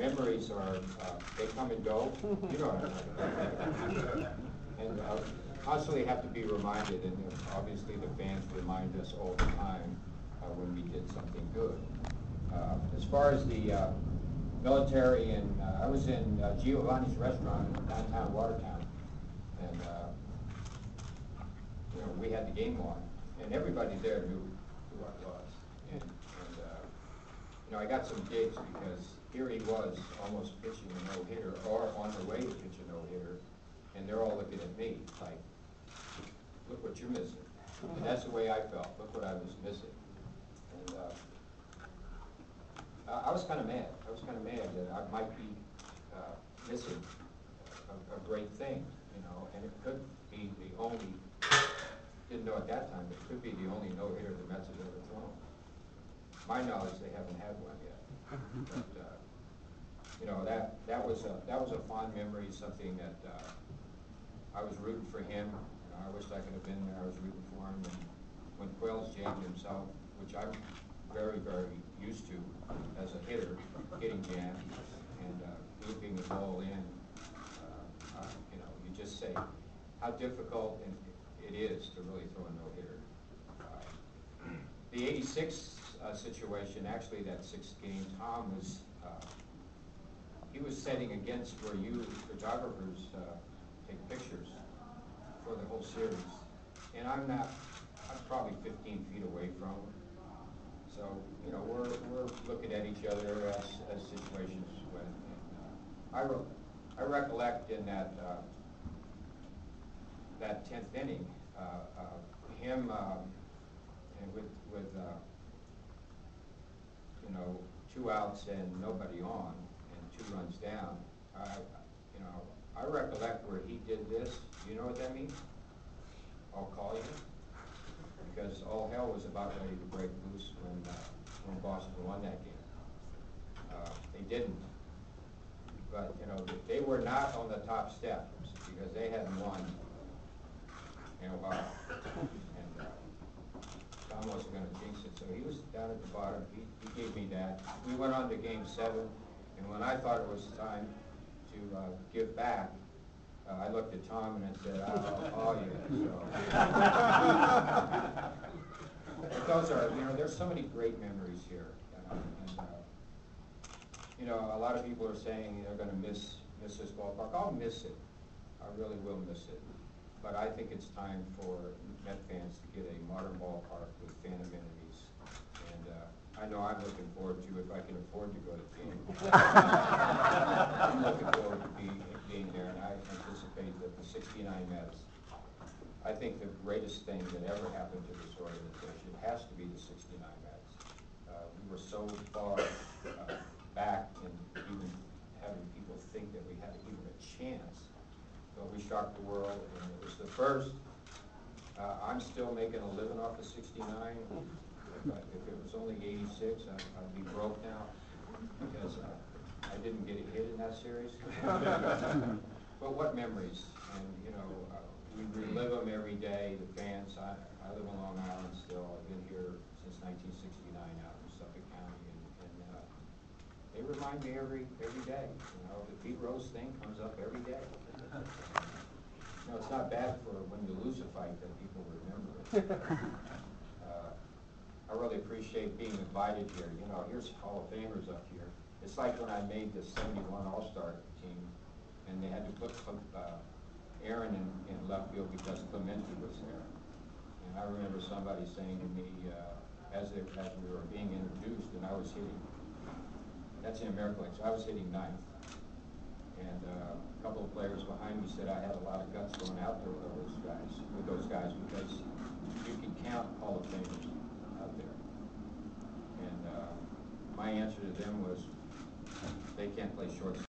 memories are, they come and go. You know what I'm talking about. And constantly have to be reminded, and obviously the fans remind us all the time when we did something good. As far as the military, and I was in Giovanni's restaurant in downtown Watertown, and you know, we had the game on, and everybody there knew who I was. And you know, I got some digs because here he was almost pitching a no-hitter, or on the way to pitch a no-hitter, and they're all looking at me like, look what you're missing. And that's the way I felt. Look what I was missing. And I was kind of mad. I was kind of mad that I might be missing a great thing, you know, and it could be the only, didn't know at that time, but it could be the only no-hitter the Mets have ever thrown. My knowledge, they haven't had one yet. But, you know, that was a fond memory, something that I was rooting for him. You know, I wish I could have been there. I was rooting for him. And when Quails jammed himself, which I'm very, very used to as a hitter, getting jammed and looping the ball in, you know, you just say how difficult it is to really throw a no-hitter. The '86 situation, actually that sixth game, Tom was, he was setting against where you photographers take pictures for the whole series. And I'm probably 15 feet away from him. So, you know, we're looking at each other as situations went. And, I recollect in that 10th inning, him and with you know, 2 outs and nobody on and 2 runs down. You know, I recollect where he did this. You know what that means? I'll call you. Because all hell was about ready to break loose when Boston won that game. They didn't. But, you know, they were not on the top step because they hadn't won in a while. And Tom wasn't going to jinx it. So he was down at the bottom. He gave me that. We went on to Game 7. And when I thought it was time to give back, I looked at Tom and I said, I'll call you. So. But those are, you know, there's so many great memories here. And you know, a lot of people are saying they're going to miss this ballpark. I'll miss it. I really will miss it. But I think it's time for Met fans to get a modern ballpark with fan amenities. And I know I'm looking forward to, if I can afford to go to the game. I'm looking forward to being there, and I anticipate that the 69 Mets, I think the greatest thing that ever happened to this organization has to be the 69 Mets. We were so far back in even having people think that we had even a chance, but we shocked the world, and it was the first. I'm still making a living off of 69. If it was only 86, I'd be broke now because I didn't get a hit in that series. But what memories? And you know, we relive them every day. The fans. I live on Long Island still. I've been here since 1969 out in Suffolk County, and they remind me every day. You know, the Pete Rose thing comes up every day. You know, it's not bad for when you lose a fight that people remember it. I really appreciate being invited here. You know, here's Hall of Famers up here. It's like when I made the '71 All-Star team, and they had to put Aaron in left field because Clemente was there. And I remember somebody saying to me as we were being introduced, and I was hitting. That's in American League. So I was hitting 9th, and a couple of players behind me said I had a lot of guts going out there with those guys because you can count Hall of Famers out there. And my answer to them was, they can't play shortstop.